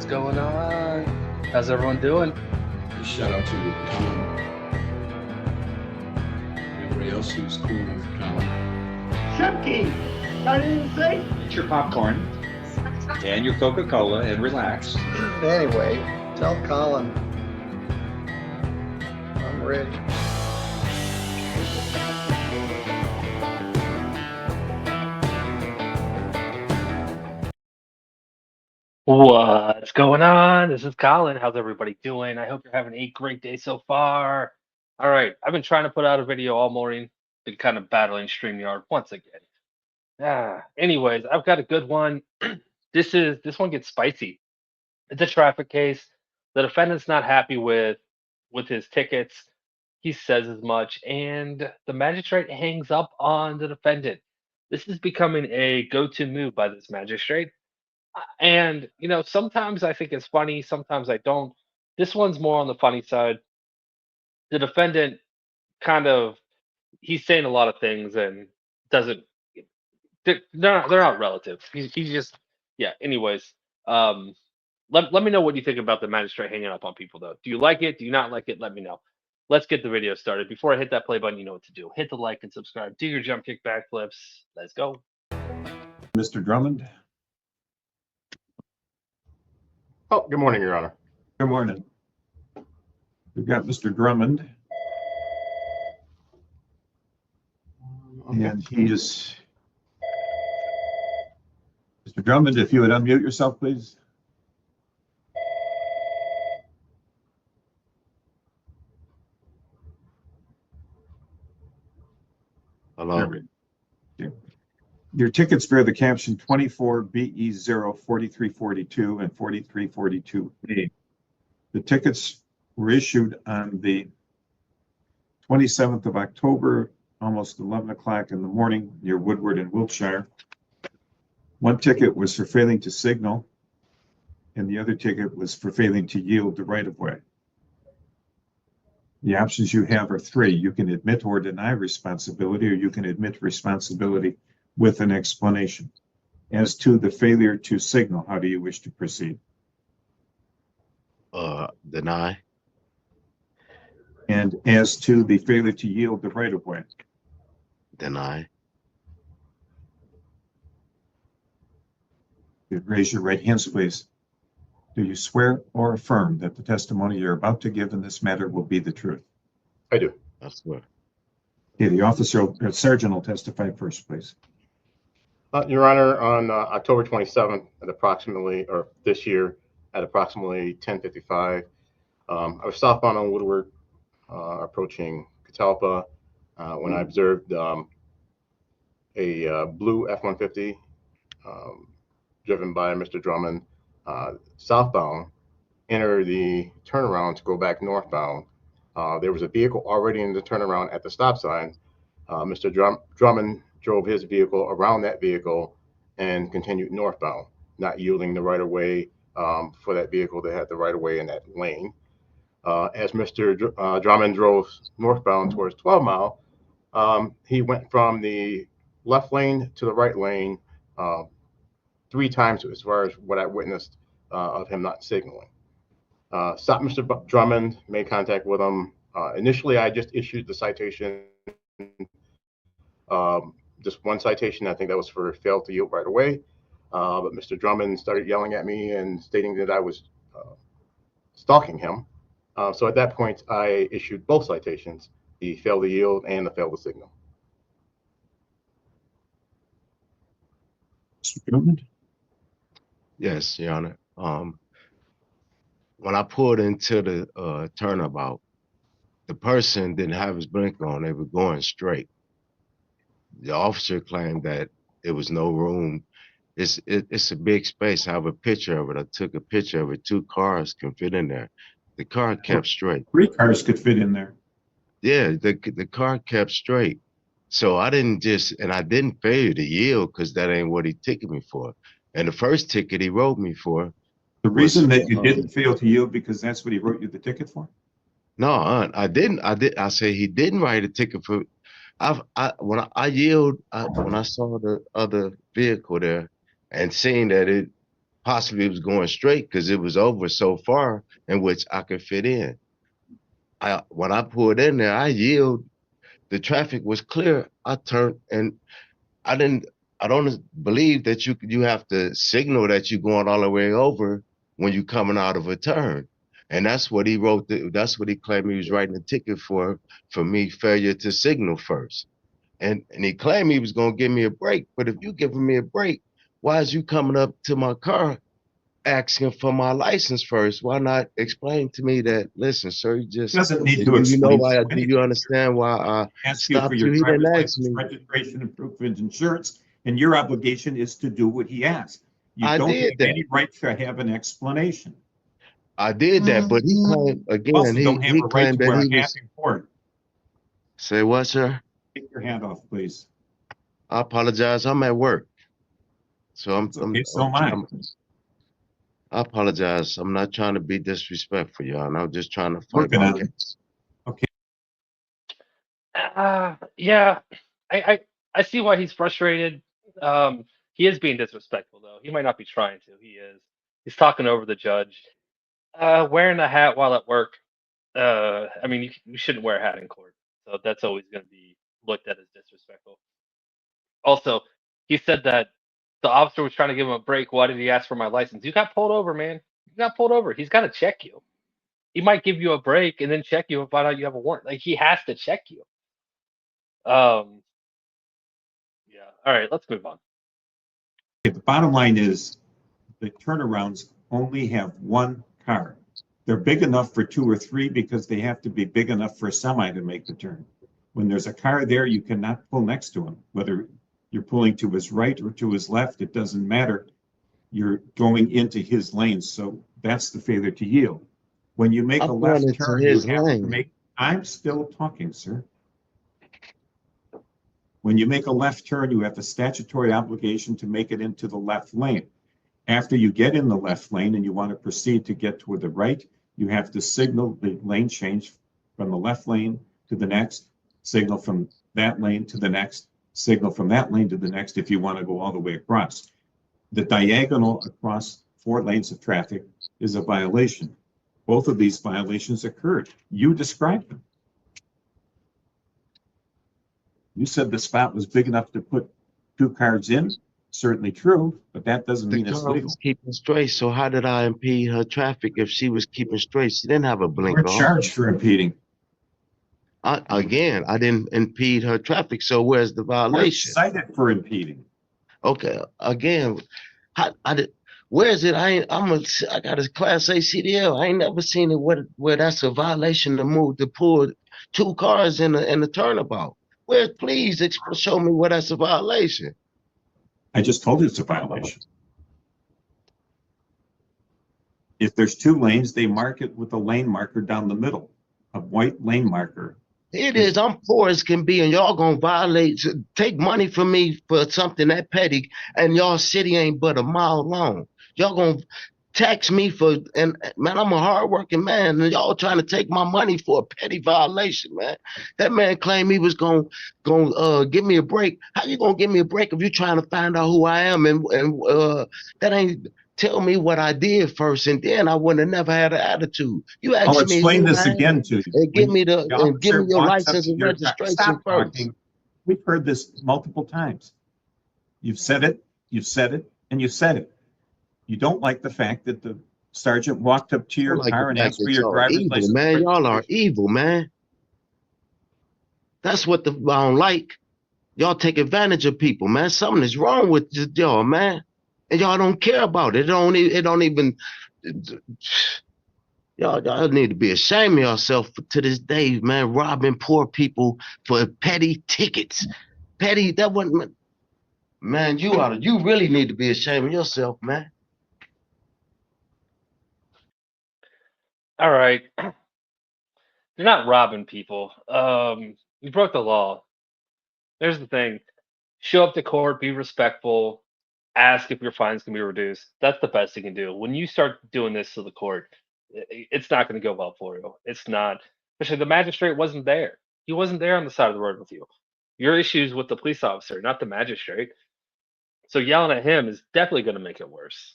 going on? How's everyone doing? Shout out to Colin. Everybody else who's cool with Colin. Chunky! I didn't say. Eat your popcorn and your Coca-Cola and relax. Anyway, tell Colin I'm ready. What's going on? This is Colin. How's everybody doing? I hope you're having a great day so far. All right, I've been trying to put out a video all morning. Been kind of battling StreamYard once again. Anyways, I've got a good one. This one gets spicy. It's a traffic case. The defendant's not happy with his tickets. He says as much, and the magistrate hangs up on the defendant. This is becoming a go-to move by this magistrate. And sometimes I think it's funny, sometimes I don't. This one's more on the funny side. The defendant kind of he's saying a lot of things and doesn't they're not relative. He's just yeah. Anyways, let me know what you think about the magistrate hanging up on people though. Do you like it? Do you not like it? Let me know. Let's get the video started. Before I hit that play button, you know what to do. Hit the like and subscribe. Do your jump kick backflips. Let's go. Mr. Drummond. Oh, good morning, Your Honor. Good morning. We've got Mr. Drummond. And he's Mr. Drummond, if you would unmute yourself, please. Hello. Your tickets bear the caption 24 BE0 4342 and 4342A. The tickets were issued on the 27th of October, almost 11 o'clock in the morning near Woodward in Wiltshire. One ticket was for failing to signal, and the other ticket was for failing to yield the right-of-way. The options you have are three. You can admit or deny responsibility, or you can admit responsibility with an explanation. As to the failure to signal, how do you wish to proceed? Deny. And as to the failure to yield the right-of-way? Deny. Raise your right hands, please. Do you swear or affirm that the testimony you're about to give in this matter will be the truth? I do. I swear. Okay, the officer or sergeant will testify first, please. Your Honor, on October 27th at approximately, or this year at approximately 10:55, I was southbound on Woodward, approaching Catalpa, when I observed a blue F-150 driven by Mr. Drummond, southbound, enter the turnaround to go back northbound. There was a vehicle already in the turnaround at the stop sign. Mr. Drummond drove his vehicle around that vehicle and continued northbound, not yielding the right-of-way for that vehicle that had the right-of-way in that lane. As Mr. Drummond drove northbound towards 12 Mile, he went from the left lane to the right lane 3 times as far as what I witnessed of him not signaling. Stopped Mr. Drummond, made contact with him. Initially, I just issued the citation, just one citation. I think that was for failed to yield right away. But Mr. Drummond started yelling at me and stating that I was stalking him. So at that point, I issued both citations, the failed to yield and the failed to signal. Mr. Drummond? Yes, Your Honor. When I pulled into the turnabout, the person didn't have his blinker on. They were going straight. The officer claimed that there was no room. It's a big space. I have a picture of it. I took a picture of it. 2 cars can fit in there. The car kept straight. 3 cars could fit in there. Yeah, the car kept straight. So I didn't fail to yield because that ain't what he ticketed me for. And the first ticket he wrote me for. The reason that you didn't fail to yield because that's what he wrote you the ticket for? No, I didn't. I say he didn't write a ticket for. When I saw the other vehicle there and seeing that it possibly was going straight because it was over so far in which I could fit in. When I pulled in there, I yielded. The traffic was clear. I turned and I didn't. I don't believe that you have to signal that you're going all the way over when you're coming out of a turn. And that's what he wrote. That's what he claimed he was writing a ticket for me failure to signal first. And he claimed he was gonna give me a break. But if you giving me a break, why is you coming up to my car asking for my license first? Why not explain to me that, listen, sir, you just Doesn't need to do you know explain why? to Do you anything. understand why I Ask you for stopped your you? He driver's didn't ask license, me. registration, and proof of insurance, and your obligation is to do what he asked. You I don't did have that. any right to have an explanation. I did that, but he claimed You again. also don't have He a right to claimed that wear he a hat was. in court. Say what, sir? Take your hat off, please. I apologize. I'm at work, so I'm. It's okay, so am I. I apologize. I'm not trying to be disrespectful, y'all. And I'm just trying to fight Working my on it. case. Okay. Yeah, I see why he's frustrated. He is being disrespectful though. He might not be trying to. He is. He's talking over the judge. Wearing a hat while at work. I mean, you shouldn't wear a hat in court. So that's always going to be looked at as disrespectful. Also, he said that the officer was trying to give him a break. Why did he ask for my license? You got pulled over, man. You got pulled over. He's got to check you. He might give you a break and then check you and find out you have a warrant. Like he has to check you. Um, yeah. All right, let's move on. The bottom line is the turnarounds only have one car. They're big enough for 2 or 3 because they have to be big enough for a semi to make the turn. When there's a car there, you cannot pull next to him. Whether you're pulling to his right or to his left, it doesn't matter. You're going into his lane. So that's the failure to yield. When you make a left turn, you have to make. I'm still talking, sir. When you make a left turn, you have the statutory obligation to make it into the left lane. After you get in the left lane and you want to proceed to get toward the right, you have to signal the lane change from the left lane to the next, signal from that lane to the next, signal from that lane to the next if you want to go all the way across. The diagonal across 4 lanes of traffic is a violation. Both of these violations occurred. You described them. You said the spot was big enough to put 2 cars in. Certainly true, but that doesn't mean it's The car legal. was keeping straight, so how did I impede her traffic if she was keeping straight? She didn't have a You blinker were on. charged for impeding. I didn't impede her traffic, so where's the You were violation? cited for impeding. Okay, again, where is it? I got a Class A CDL. I ain't never seen it where that's a violation to pull 2 cars in a turnabout. Please show me where that's a violation. I just told you it's a violation. If there's 2 lanes, they mark it with a lane marker down the middle, a white lane marker. It is. I'm poor as can be, and y'all gonna take money from me for something that petty, and y'all city ain't but a mile long. Y'all gonna tax me and man, I'm a hardworking man, and y'all trying to take my money for a petty violation, man. That man claimed he was gonna give me a break. How you gonna give me a break if you trying to find out who I am and that ain't. Tell me what I did first, and then I would have never had an attitude. You I'll asked me explain who this I am, again to you. and give me your Walks up license to and your car. registration Stop first. talking. We've heard this multiple times. You've said it, and you've said it. You don't like the fact that the sergeant walked up to your car and asked for your driver's license. Man. Y'all are evil, man. That's what I don't like. Y'all take advantage of people, man. Something is wrong with y'all, man. And y'all don't care about it. It don't even. Y'all need to be ashamed of yourself to this day, man. Robbing poor people for petty tickets. Petty, that wasn't. Man, you really need to be ashamed of yourself, man. All right. You're not robbing people. You broke the law. There's the thing. Show up to court, be respectful, ask if your fines can be reduced. That's the best you can do. When you start doing this to the court, it's not going to go well for you. It's not. Especially the magistrate wasn't there. He wasn't there on the side of the road with you. Your issues with the police officer, not the magistrate. So yelling at him is definitely going to make it worse.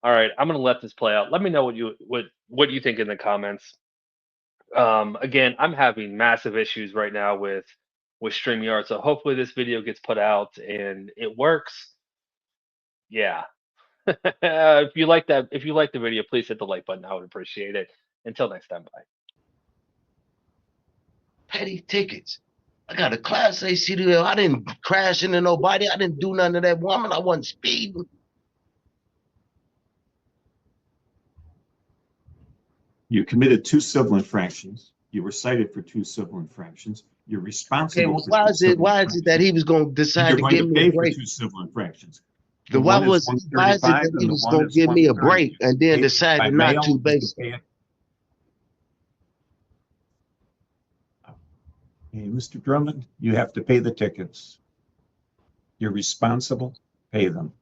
All right, I'm gonna let this play out. Let me know what you think in the comments. Again, I'm having massive issues right now with StreamYard, so hopefully this video gets put out and it works. Yeah. If you like the video, please hit the like button. I would appreciate it. Until next time, bye. Petty tickets. I got a Class A CDL. I didn't crash into nobody. I didn't do nothing to that woman. I wasn't speeding. You committed 2 civil infractions. You were cited for 2 civil infractions. You're responsible Okay, well, for why 2 is it? civil Why is it that he was going to infractions. decide You're to going give to me a pay for break? 2 civil infractions. The The why one is was? Why is it 135 that he and the was one going to is give me a 130. break and then Paid decided by not mail, to you based? can pay it. Hey, Mr. Drummond, you have to pay the tickets. You're responsible, pay them.